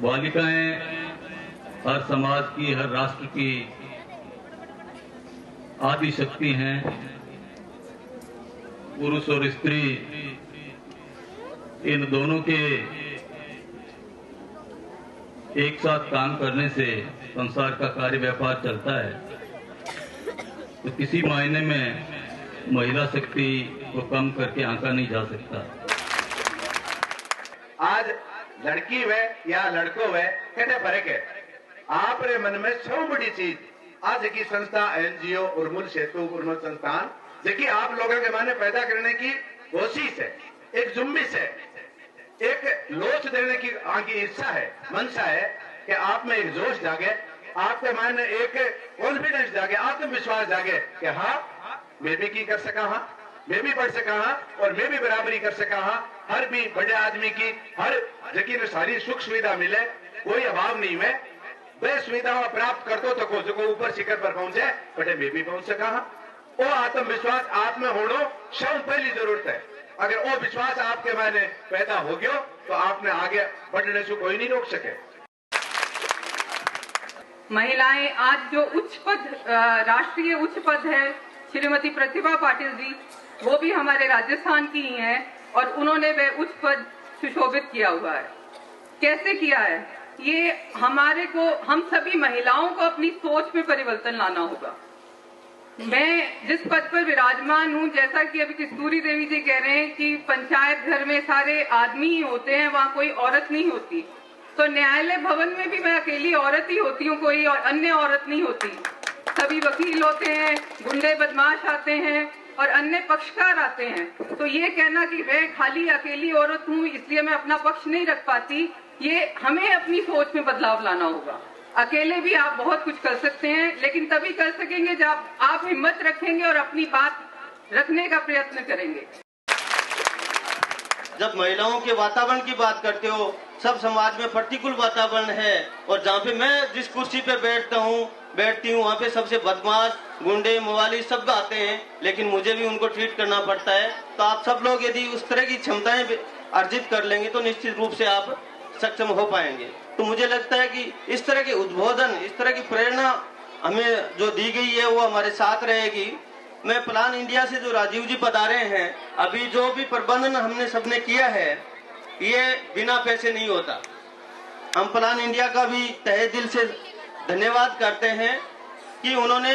बालिकाएं हर समाज की, हर राष्ट्र की आदि शक्ति हैं। पुरुष और स्त्री इन दोनों के एक साथ काम करने से संसार का कार्य व्यापार चलता है। तो किसी मायने में महिला शक्ति को कम करके आंका नहीं जा सकता। आज लड़की वे या लड़को वे कहते फर्क है। आप रे मन में सब बड़ी चीज आज की संस्था एनजीओ उर्मुल सेतु उर्मुल संस्थान देखिए आप लोगों के माने पैदा करने की कोशिश है, एक जुम्बिश है, एक लोच देने की आगे इच्छा है, मंशा है कि आप में एक जोश जागे, आपके मन में एक कॉन्फिडेंस जागे, आत्मविश्वास जागे कि हाँ मैं भी की कर सका, हाँ मैं भी पढ़ सका, हाँ और मैं भी बराबरी कर सका, हाँ हर भी बड़े आदमी की हर जगह सारी सुख सुविधा मिले, कोई अभाव नहीं है, वे सुविधाओं प्राप्त कर दो तो जो ऊपर शिखर पर पहुंचे बटे मैं भी पहुंच सका, हाँ वो आत्मविश्वास आप में होना सब पहली जरूरत है। अगर वो विश्वास आपके मैंने पैदा हो गया तो आपने आगे बढ़ने से कोई नहीं रोक सके। महिलाएं आज जो उच्च पद, राष्ट्रीय उच्च पद है, श्रीमती प्रतिभा पाटिल जी वो भी हमारे राजस्थान की ही हैं और उन्होंने वह उच्च पद सुशोभित किया हुआ है। कैसे किया है? ये हमारे को, हम सभी महिलाओं को अपनी सोच में परिवर्तन लाना होगा। मैं जिस पद पर विराजमान हूं, जैसा कि अभी कस्तूरी देवी जी कह रहे हैं कि पंचायत घर में सारे आदमी ही होते हैं, वहां कोई औरत नहीं होती, तो न्यायालय भवन में भी मैं अकेली औरत ही होती हूँ, कोई अन्य औरत नहीं होती। सभी वकील होते हैं, गुंडे बदमाश आते हैं और अन्य पक्षकार आते हैं। तो ये कहना कि मैं खाली अकेली औरत हूँ इसलिए मैं अपना पक्ष नहीं रख पाती, ये हमें अपनी सोच में बदलाव लाना होगा। अकेले भी आप बहुत कुछ कर सकते हैं, लेकिन तभी कर सकेंगे जब आप हिम्मत रखेंगे और अपनी बात रखने का प्रयत्न करेंगे। जब महिलाओं के वातावरण की बात करते हो, सब समाज में प्रतिकूल वातावरण है और जहाँ पे मैं जिस कुर्सी पे बैठती हूँ वहाँ पे सबसे बदमाश, गुंडे, मवाली सब आते हैं, लेकिन मुझे भी उनको ट्रीट करना पड़ता है। तो आप सब लोग यदि उस तरह की क्षमताएं अर्जित कर लेंगे तो निश्चित रूप से आप सक्षम हो पाएंगे। तो मुझे लगता है कि इस तरह के उद्बोधन, इस तरह की प्रेरणा हमें जो दी गई है वो हमारे साथ रहेगी। मैं प्लान इंडिया से जो राजीव जी पधारे हैं, अभी जो भी प्रबंधन हमने सबने किया है ये बिना पैसे नहीं होता। हम प्लान इंडिया का भी तहे दिल से धन्यवाद करते हैं कि उन्होंने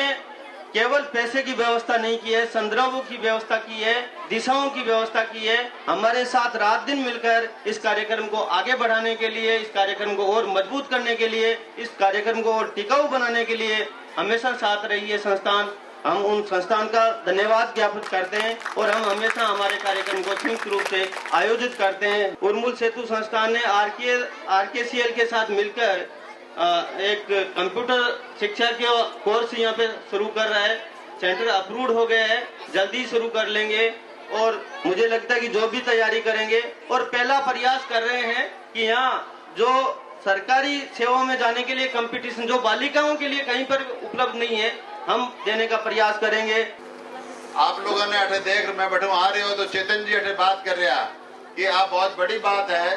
केवल पैसे की व्यवस्था नहीं की है, संदर्भों की व्यवस्था की है, दिशाओं की व्यवस्था की है। हमारे साथ रात दिन मिलकर इस कार्यक्रम को आगे बढ़ाने के लिए, इस कार्यक्रम को और मजबूत करने के लिए, इस कार्यक्रम को और टिकाऊ बनाने के लिए हमेशा साथ रही है संस्थान। हम उन संस्थान का धन्यवाद ज्ञापित करते हैं और हम हमेशा हमारे कार्यक्रम को संयुक्त रूप से आयोजित करते हैं। उर्मुल सेतु संस्थान ने RKCL के साथ मिलकर एक कंप्यूटर शिक्षा के कोर्स यहाँ पे शुरू कर रहा है। सेंटर अप्रूव्ड हो गया है, जल्दी शुरू कर लेंगे और मुझे लगता है कि जो भी तैयारी करेंगे और पहला प्रयास कर रहे हैं कि यहाँ जो सरकारी सेवाओं में जाने के लिए कंपटीशन जो बालिकाओं के लिए कहीं पर उपलब्ध नहीं है, हम देने का प्रयास करेंगे। आप लोगों ने अठे देख, मैं बैठू आ रहे हो तो चेतन जी अठे बात कर रहा कि आप बहुत बड़ी बात है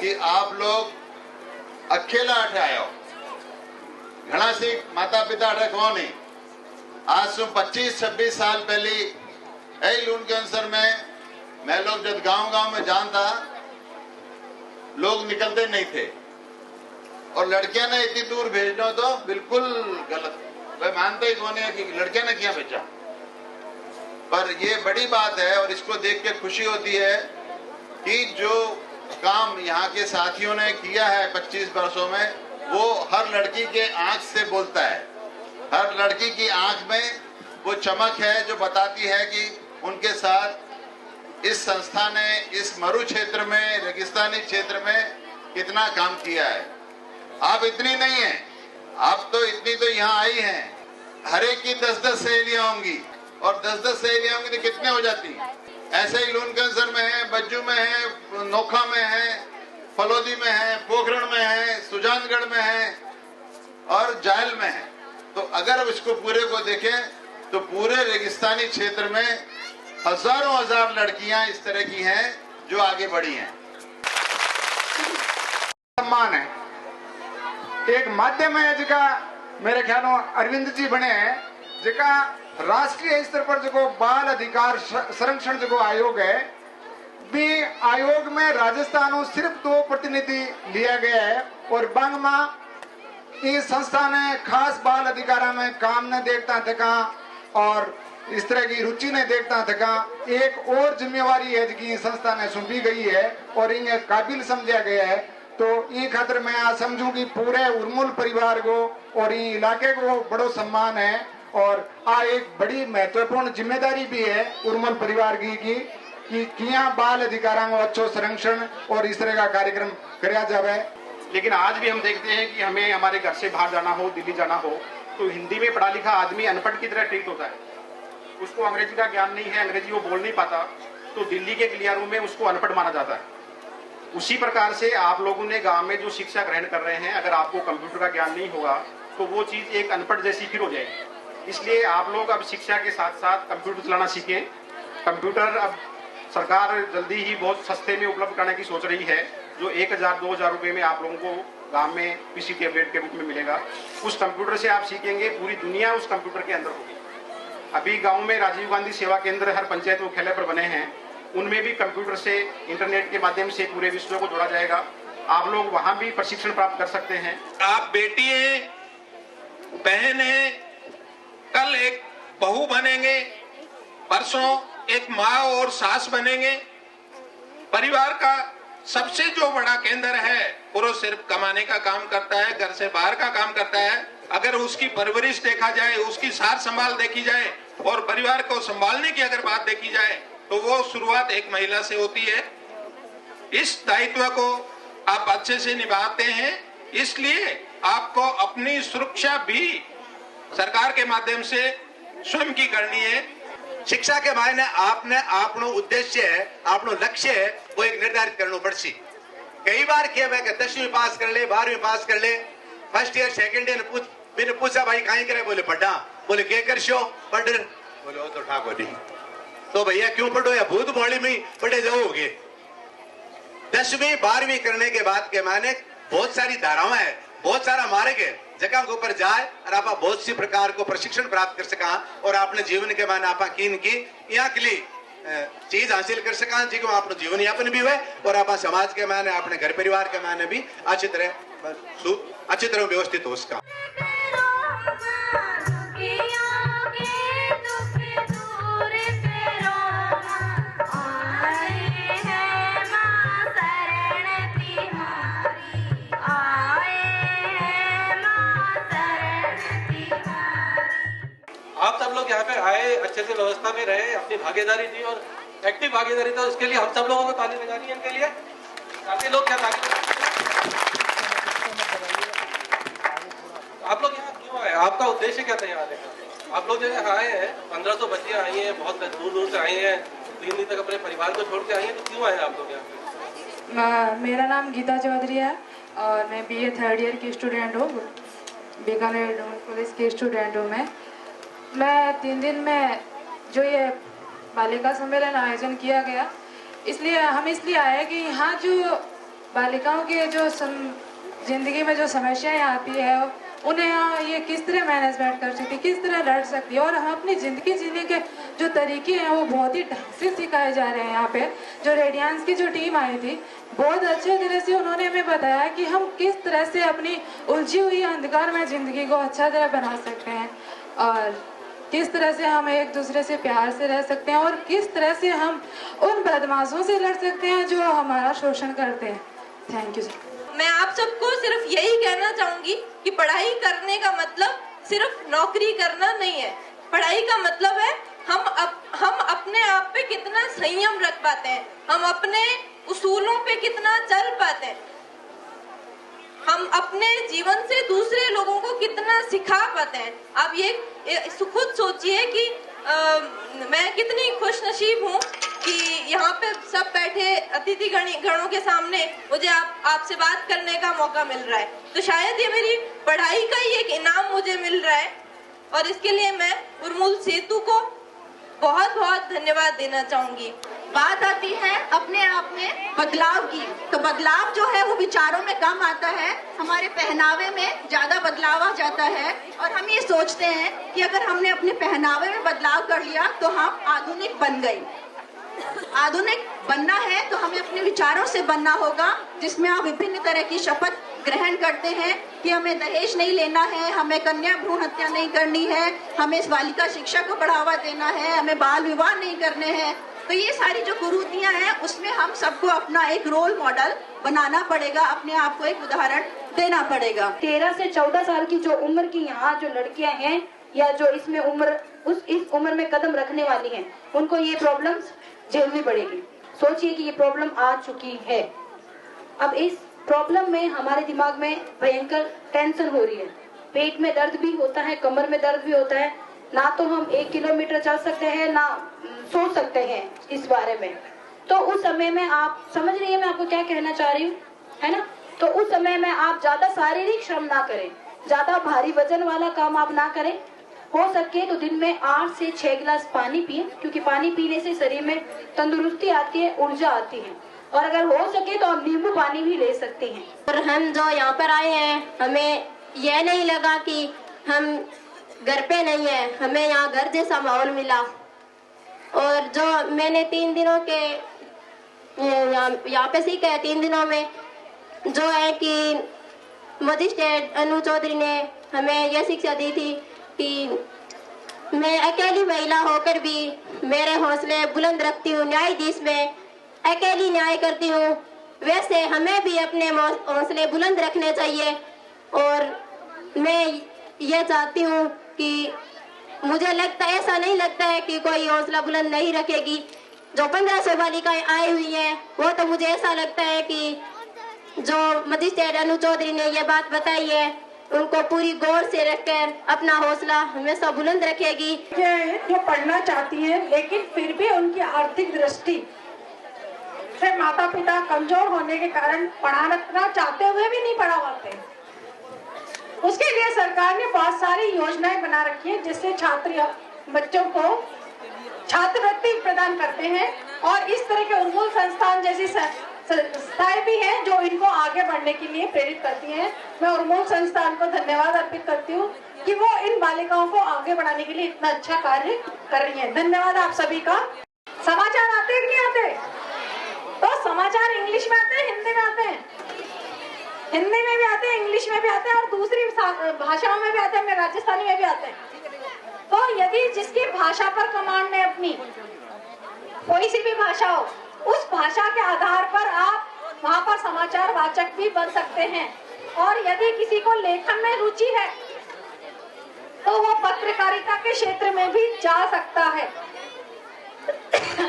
कि आप लोग अकेला अठे आयो, घना सी माता पिता अठे कौन नहीं। आज से 25-26 साल पहले यही लून के अंसर में मैं लोग जब गांव में जानता लोग निकलते नहीं थे और लड़कियां ने इतनी दूर भेजना तो बिल्कुल गलत। मैं मानता ही कौन है कि लड़कियां ने क्या भेजा, पर ये बड़ी बात है और इसको देख के खुशी होती है कि जो काम यहाँ के साथियों ने किया है 25 वर्षों में वो हर लड़की के आंख से बोलता है। हर लड़की की आंख में वो चमक है जो बताती है कि उनके साथ इस संस्था ने इस मरु क्षेत्र में, रेगिस्तानी क्षेत्र में कितना काम किया है। आप इतनी नहीं है, आप तो इतनी तो यहाँ आई हैं, हर एक की 10-10 सहेलियां होंगी और 10-10 सहेलियां होंगी तो कितने हो जाती हैं। ऐसे ही लून कैंसर में है, बज्जू में है, नोखा में है, फलोदी में है, पोखरण में है, सुजानगढ़ में है और जायल में है। तो अगर इसको पूरे को देखें तो पूरे रेगिस्तानी क्षेत्र में हजारों हजार लड़कियां इस तरह की हैं जो आगे बढ़ी हैं। सम्मान है एक माध्यम है जिका मेरे ख्याल अरविंद जी बने हैं, जिका राष्ट्रीय स्तर पर जो बाल अधिकार संरक्षण जो आयोग है, भी आयोग में राजस्थान सिर्फ 2 प्रतिनिधि लिया गया है और बांगमा इस संस्था ने खास बाल अधिकारा में काम न देखता थका और इस तरह की रुचि ने देखता थका। एक और जिम्मेवारी है जिसकी संस्था ने सौंपी गई है और इन्हें काबिल समझा गया है। तो ये खातर मैं आज समझूं कि पूरे उर्मुल परिवार को और ये इलाके को बड़ो सम्मान है और आ एक बड़ी महत्वपूर्ण जिम्मेदारी भी है उर्मुल परिवार की कि किया बाल अधिकारों को अच्छो संरक्षण और इस तरह का कार्यक्रम कराया जाए। लेकिन आज भी हम देखते हैं कि हमें हमारे घर से बाहर जाना हो, दिल्ली जाना हो, तो हिंदी में पढ़ा लिखा आदमी अनपढ़ की तरह ट्रीट होता है। उसको अंग्रेजी का ज्ञान नहीं है, अंग्रेजी वो बोल नहीं पाता, तो दिल्ली के क्लियर रूम में उसको अनपढ़ माना जाता है। उसी प्रकार से आप लोगों ने गांव में जो शिक्षा ग्रहण कर रहे हैं, अगर आपको कंप्यूटर का ज्ञान नहीं होगा तो वो चीज़ एक अनपढ़ जैसी फिर हो जाएगी। इसलिए आप लोग अब शिक्षा के साथ साथ कंप्यूटर चलाना सीखें। कंप्यूटर अब सरकार जल्दी ही बहुत सस्ते में उपलब्ध कराने की सोच रही है, जो 1000-2000 रुपये में आप लोगों को गांव में पीसी टैबलेट के रूप में मिलेगा। उस कंप्यूटर से आप सीखेंगे, पूरी दुनिया उस कंप्यूटर के अंदर होगी। अभी गांव में राजीव गांधी सेवा केंद्र हर पंचायत मुख्यालय पर बने हैं, उनमें भी कंप्यूटर से इंटरनेट के माध्यम से पूरे विश्व को जोड़ा जाएगा। आप लोग वहां भी प्रशिक्षण प्राप्त कर सकते हैं। आप बेटी हैं, बहन हैं, कल एक बहू बनेंगे, परसों एक माँ और सास बनेंगे। परिवार का सबसे जो बड़ा केंद्र है वो सिर्फ कमाने का काम करता है, घर से बाहर का काम करता है। अगर उसकी परवरिश देखा जाए, उसकी सार संभाल देखी जाए और परिवार को संभालने की अगर बात देखी जाए तो वो शुरुआत एक महिला से होती है। इस दायित्व को आप अच्छे से निभाते हैं, इसलिए आपको अपनी सुरक्षा भी सरकार के माध्यम से स्वयं की करनी है। शिक्षा के मायने आपने आपनो उद्देश्य है, आपनो लक्ष्य है, वो एक निर्धारित करना पड़सी। कई बार किया मैं 10वीं पास कर ले, 12वीं पास कर ले, फर्स्ट ईयर सेकंड ईयर मैंने पूछा भाई कहीं करे, बोले पढ़ा, बोले क्या कर शो पढ़, बोले वो तो ठाकुर नहीं, तो भैया क्यों पढ़ो या भूत भोली में पढ़े जाओगे। 10वीं 12वीं करने के बाद के माने बहुत सारी धाराएं है, बहुत सारा मार्ग है, जगह के ऊपर जाए और आप बहुत सी प्रकार को प्रशिक्षण प्राप्त कर सका और अपने जीवन के माने आप कीन की यहाँ के लिए चीज हासिल कर सका जी को अपना जीवन यापन भी हुए और आप समाज के माने अपने घर परिवार के माने भी अच्छी तरह व्यवस्थित हो उसका। आप सब लोग यहाँ पे आए, अच्छे से व्यवस्था में रहे, अपनी भागीदारी दी और एक्टिव भागीदारी, तो इसके लिए हम सब लोगों को ताली बजानी है। इनके लिए काफी लोग क्या ताली, आप लोग यहाँ क्यों आए, आपका उद्देश्य क्या था यहाँ आने का? आप लोग जो यहाँ आए हैं, 1500 बच्चियाँ आई हैं, बहुत दूर दूर से आई हैं, 3 दिन तक अपने परिवार को छोड़ के आई हैं, तो क्यों आए आप लोग यहाँ? मेरा नाम गीता चौधरी है और मैं BA 3rd ईयर की स्टूडेंट हूँ, बीकानेर कॉलेज की स्टूडेंट हूँ। मैं 3 दिन में जो ये बालिका सम्मेलन आयोजन किया गया, इसलिए हम इसलिए आए कि यहाँ जो बालिकाओं के जो जिंदगी में जो समस्याएं आती है उन्हें यहाँ ये किस तरह मैनेजमेंट कर सकती है, किस तरह लड़ सकती है और हम अपनी ज़िंदगी जीने के जो तरीके हैं वो बहुत ही ढंग से सिखाए जा रहे हैं। यहाँ पे जो रेडियंस की जो टीम आई थी, बहुत अच्छे तरह से उन्होंने हमें बताया कि हम किस तरह से अपनी उलझी हुई अंधकार में ज़िंदगी को अच्छा तरह बना सकते हैं और किस तरह से हम एक दूसरे से प्यार से रह सकते हैं और किस तरह से हम उन बदमाशों से लड़ सकते हैं जो हमारा शोषण करते हैं। Thank you sir. मैं आप सबको सिर्फ यही कहना चाहूंगी कि पढ़ाई करने का मतलब सिर्फ नौकरी करना नहीं है। पढ़ाई का मतलब है हम अपने आप पे कितना संयम रख पाते हैं, हम अपने उसूलों पे कितना चल पाते हैं, हम अपने जीवन से दूसरे लोगों को कितना सिखा पाते हैं। आप ये खुद सोचिए कि मैं कितनी खुशनसीब हूँ कि यहाँ पे सब बैठे अतिथि गणों के सामने मुझे आपसे बात करने का मौका मिल रहा है, तो शायद ये मेरी पढ़ाई का ही एक इनाम मुझे मिल रहा है और इसके लिए मैं उर्मुल सेतु को बहुत बहुत धन्यवाद देना चाहूंगी। बात आती है अपने आप में बदलाव की, तो बदलाव जो है वो विचारों में कम आता है, हमारे पहनावे में ज्यादा बदलाव आ जाता है। और हम ये सोचते हैं कि अगर हमने अपने पहनावे में बदलाव कर लिया तो हम आधुनिक बन गए। आधुनिक बनना है तो हमें अपने विचारों से बनना होगा, जिसमें आप विभिन्न तरह की शपथ ग्रहण करते हैं कि हमें दहेज नहीं लेना है, हमें कन्या भ्रूण हत्या नहीं करनी है, हमें इस बालिका शिक्षा को बढ़ावा देना है, हमें बाल विवाह नहीं करने हैं। तो ये सारी जो कुरीतियां हैं उसमें हम सबको अपना एक रोल मॉडल बनाना पड़ेगा, अपने आप को एक उदाहरण देना पड़ेगा। 13 से 14 साल की जो उम्र की यहाँ जो लड़कियां हैं या जो इसमें इस उम्र में कदम रखने वाली हैं, उनको ये प्रॉब्लम्स झेलनी पड़ेगी। सोचिए कि ये प्रॉब्लम आ चुकी है। अब इस प्रॉब्लम में हमारे दिमाग में भयंकर टेंशन हो रही है, पेट में दर्द भी होता है, कमर में दर्द भी होता है, ना तो हम 1 किलोमीटर चल सकते हैं ना सोच सकते हैं इस बारे में। तो उस समय में आप समझ रही है मैं आपको क्या कहना चाह रही हूँ, है ना? तो उस समय में आप ज्यादा शारीरिक श्रम ना करें, ज्यादा भारी वजन वाला काम आप ना करें। हो सके तो दिन में 8 से 6 गिलास पानी पिए, क्योंकि पानी पीने से शरीर में तंदुरुस्ती आती है, ऊर्जा आती है। और अगर हो सके तो आप नींबू पानी भी ले सकते हैं। और हम जो यहाँ पर आए हैं, हमें यह नहीं लगा कि हम घर पे नहीं है, हमें यहाँ घर जैसा माहौल मिला। और जो मैंने 3 दिनों के यहाँ पे सीखा है, 3 दिनों में जो है कि मजिस्ट्रेट अनु चौधरी ने हमें यह शिक्षा दी थी कि मैं अकेली महिला होकर भी मेरे हौसले बुलंद रखती हूँ, न्यायाधीश में अकेली न्याय करती हूँ, वैसे हमें भी अपने हौसले बुलंद रखने चाहिए। और मैं ये चाहती हूँ कि मुझे लगता है, ऐसा नहीं लगता है कि कोई हौसला बुलंद नहीं रखेगी। जो 1500 बालिकाएं आई हुई हैं, वो तो मुझे ऐसा लगता है कि जो मजिस्ट्रेट अनु चौधरी ने ये बात बताई है, उनको पूरी गौर से रखकर अपना हौसला हमेशा बुलंद रखेगी। जो पढ़ना चाहती हैं लेकिन फिर भी उनकी आर्थिक दृष्टि से माता पिता कमजोर होने के कारण पढ़ाना चाहते हुए भी नहीं पढ़ा पाते, उसके लिए सरकार ने बहुत सारी योजनाएं बना रखी है, जिससे छात्र बच्चों को छात्रवृत्ति प्रदान करते हैं। और इस तरह के उन्मूल संस्थान जैसी संस्थाएं भी हैं जो इनको आगे बढ़ने के लिए प्रेरित करती हैं। मैं उन्मूल संस्थान को धन्यवाद अर्पित करती हूँ कि वो इन बालिकाओं को आगे बढ़ाने के लिए इतना अच्छा कार्य कर रही है। धन्यवाद आप सभी का। समाचार आते हैं कि नहीं आते? तो समाचार इंग्लिश में आते हैं, हिंदी में आते हैं? हिंदी में भी आते हैं, इंग्लिश में भी आते हैं और दूसरी भाषाओं में भी आते हैं, राजस्थानी में भी आते हैं। तो यदि जिसकी भाषा पर कमांड है अपनी, कोई सी भी भाषा हो, उस भाषा के आधार पर आप वहाँ पर समाचार वाचक भी बन सकते हैं। और यदि किसी को लेखन में रुचि है तो वो पत्रकारिता के क्षेत्र में भी जा सकता है।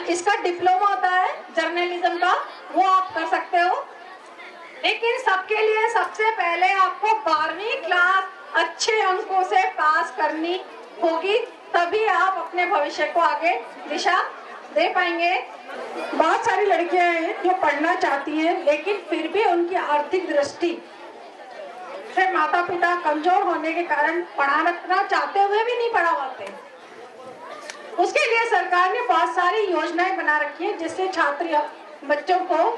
इसका डिप्लोमा होता है जर्नलिज्म का, वो आप कर सकते हो। लेकिन सबके लिए सबसे पहले आपको 12वीं क्लास अच्छे अंकों से पास करनी होगी, तभी आप अपने भविष्य को आगे दिशा दे पाएंगे। बहुत सारी लड़कियां हैं जो पढ़ना चाहती हैं लेकिन फिर भी उनकी आर्थिक दृष्टि से माता पिता कमजोर होने के कारण पढ़ाना चाहते हुए भी नहीं पढ़ा पाते, उसके लिए सरकार ने बहुत सारी योजनाएं बना रखी है, जिससे छात्र बच्चों को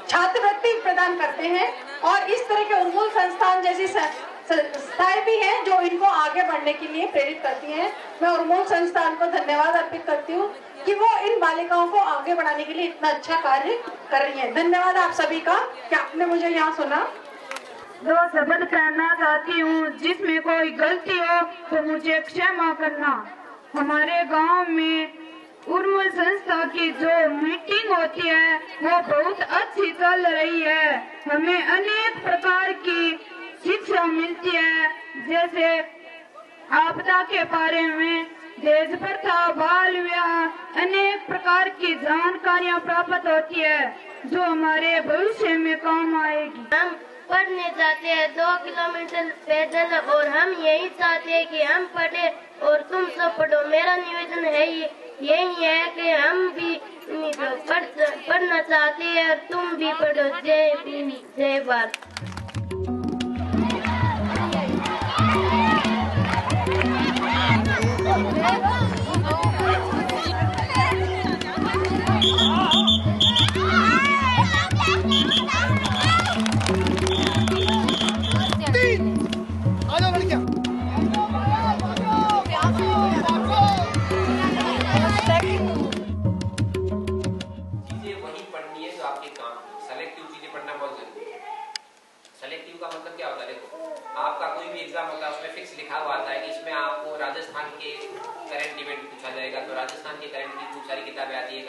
छात्रवृत्ति प्रदान करते हैं। और इस तरह के उन्मूल संस्थान जैसी संस्थाएं भी हैं जो इनको आगे बढ़ने के लिए प्रेरित करती हैं। मैं उन्मूल संस्थान को धन्यवाद अर्पित करती हूँ कि वो इन बालिकाओं को आगे बढ़ाने के लिए इतना अच्छा कार्य कर रही है। धन्यवाद आप सभी का कि आपने मुझे यहाँ सुना। जो शब्द कहना चाहती हूँ, जिसमें कोई गलती हो तो मुझे क्षमा करना। हमारे गांव में उर्मूल संस्था की जो मीटिंग होती है वो बहुत अच्छी चल रही है। हमें अनेक प्रकार की शिक्षा मिलती है, जैसे आपदा के बारे में, दहेज प्रथा, बाल विवाह, अनेक प्रकार की जानकारियाँ प्राप्त होती है जो हमारे भविष्य में काम आएगी। हम पढ़ने जाते हैं 2 किलोमीटर पैदल और हम यही चाहते हैं कि हम पढ़े और तुम सब पढ़ो। मेरा निवेदन है यही है कि हम भी पढ़ना चाहते हैं और तुम भी पढ़ो। जय भीम, जय भारत। खूब सारी किताबें आती है,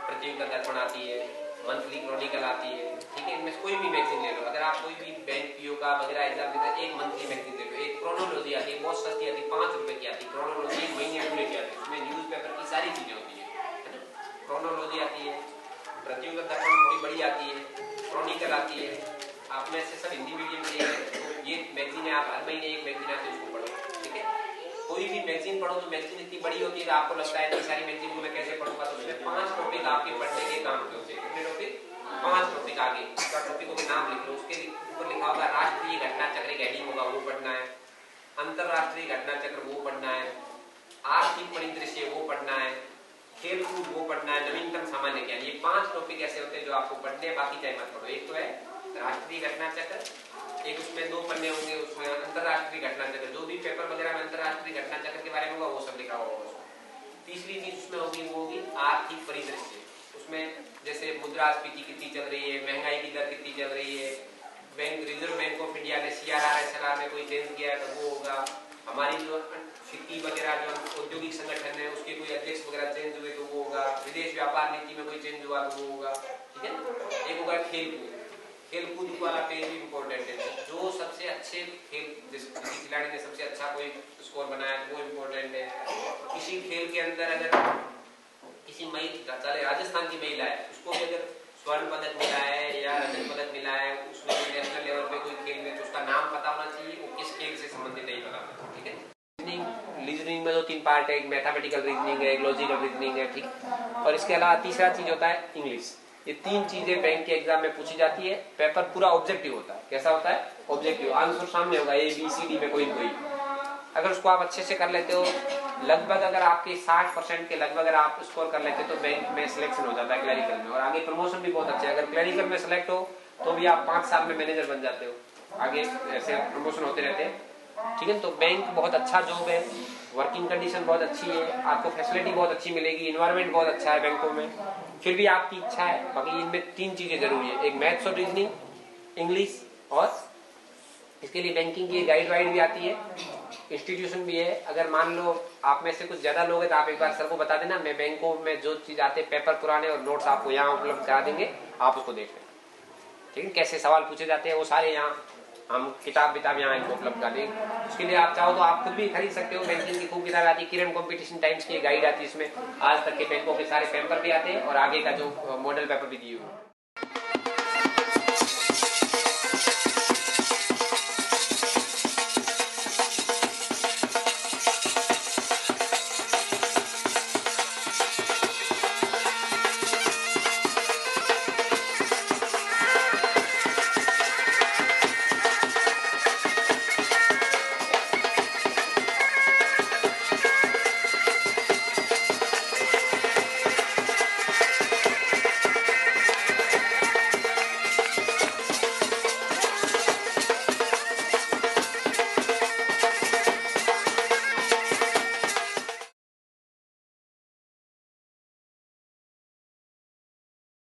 प्रतियोगिता दर्पण आती है, मंथली क्रॉनिकल आती है, ठीक है। इनमें कोई भी मैगजीन ले लो, अगर आप कोई भी बैंक पीओ का वगैरह एग्जाम देते हैं, एक मंथली मैगजीन ले लो। एक क्रोनोलॉजी आती है, बहुत सस्ती आती है, 5 रुपए की आती है क्रोनोलॉजी, एक महीने पूरे की आती है, उसमें न्यूज़पेपर की सारी चीजें होती है ना। क्रोनोलॉजी आती है, प्रतियोगिता दर्पण थोड़ी बड़ी आती है, क्रॉनिकल आती है। आप में से सब हिंदी मीडियम के तो ये मैगजीन है, आप हर महीने एक मैगजीन आती है उसको पढ़ो, ठीक है। कोई भी मैगजीन पढ़ो तो मैगजीन इतनी बड़ी होती है कि आपको लगता है इतनी सारी मैगजीन को मैं कैसे पढ़ूंगा, तो उसमें 5 टॉपिक आपके पढ़ने के काम के होते हैं। कितने टॉपिक? 5 टॉपिक। आगे उसका टॉपिकों के नाम लिख लो, उसके ऊपर लिखा होगा राष्ट्रीय घटना चक्र, एक हेडिंग होगा, वो पढ़ना है। अंतरराष्ट्रीय घटना चक्र वो पढ़ना है, आर्थिक परिदृश्य वो पढ़ना है, खेल कूद वो पढ़ना है, नवीनतम सामान्य ज्ञान। ये 5 टॉपिक ऐसे होते हैं जो आपको पढ़ने हैं, बाकी चाहे मत पढ़ो। एक तो है राष्ट्रीय घटना चक्र, एक उसमें 2 पन्ने होंगे, उसमें अंतरराष्ट्रीय घटना चक्र, जो भी पेपर वगैरह में अंतरराष्ट्रीय घटना चक्र के बारे में होगा वो सब लिखा होगा उसमें। तीसरी चीज उसमें होगी वो होगी आर्थिक परिदृश्य। उसमें जैसे मुद्रास्फीति कितनी चल रही है, महंगाई की दर कितनी चल रही है, bank reserve bank of India ने CRR SLR में कोई चेंज किया है तो वो होगा, हमारी जो फिक्की वगैरह जो औद्योगिक संगठन है उसके कोई अध्यक्ष वगैरह चेंज हुए तो वो होगा, विदेश व्यापार नीति में कोई चेंज हुआ तो वो होगा, ठीक है। एक होगा खेलकूद, खेलकूद वाला पेज भी इम्पोर्टेंट है, जो सबसे अच्छे खेल जिस खिलाड़ी ने सबसे अच्छा कोई स्कोर बनाया वो इम्पोर्टेंट है। किसी खेल के अंदर अगर किसी महिला, चले राजस्थान की महिला है, उसको भी अगर स्वर्ण पदक मिला है या रजत पदक मिला है, उसमें कोई नेशनल लेवल पे कोई खेल में, तो उसका नाम पता होना चाहिए, वो किस खेल से संबंधित है पता होना चाहिए, ठीक है। रीजनिंग में 2-3 पार्ट है, एक मैथमेटिकल रीजनिंग है, एक लॉजिकल रीजनिंग है, ठीक। और इसके अलावा तीसरा चीज होता है इंग्लिश। ये 3 चीजें बैंक के एग्जाम में पूछी जाती है। पेपर पूरा ऑब्जेक्टिव होता है। कैसा होता है? ऑब्जेक्टिव। आंसर सामने होगा ABCD में कोई कोई, अगर उसको आप अच्छे से कर लेते हो, लगभग अगर आपके 60% के लगभग अगर आप स्कोर कर लेते हो तो बैंक में सिलेक्शन हो जाता है क्लरिकल में, और आगे प्रमोशन भी बहुत अच्छा है। अगर क्लरिकल में सिलेक्ट हो तो भी आप 5 साल में मैनेजर बन जाते हो, आगे ऐसे प्रमोशन होते रहते हैं, ठीक है। तो बैंक बहुत अच्छा जॉब है, वर्किंग कंडीशन बहुत अच्छी है, आपको फैसिलिटी बहुत अच्छी मिलेगी, इन्वायरमेंट बहुत अच्छा है बैंकों में। फिर भी आपकी इच्छा है, बाकी इनमें 3 चीजें जरूरी है, एक मैथ्स और रीजनिंग, इंग्लिश, और इसके लिए बैंकिंग की गाइड वाइड भी आती है, इंस्टीट्यूशन भी है। अगर मान लो आप में से कुछ ज्यादा लोग हैं तो आप एक बार सर को बता देना, मैं बैंकों में जो चीज आते हैं पेपर पुराने और नोट्स आपको यहाँ उपलब्ध करा देंगे, आप उसको देख लें, ठीक है। कैसे सवाल पूछे जाते हैं वो सारे यहाँ हम किताब यहाँ उपलब्ध करा देंगे। उसके लिए आप चाहो तो आप खुद भी खरीद सकते हो, बैंकिंग की खूब किताब आती है, किरण कॉम्पिटिशन टाइम्स की गाइड आती है, इसमें आज तक के बैंकों के सारे पेपर भी आते हैं और आगे का जो मॉडल पेपर भी दिए हुए हैं।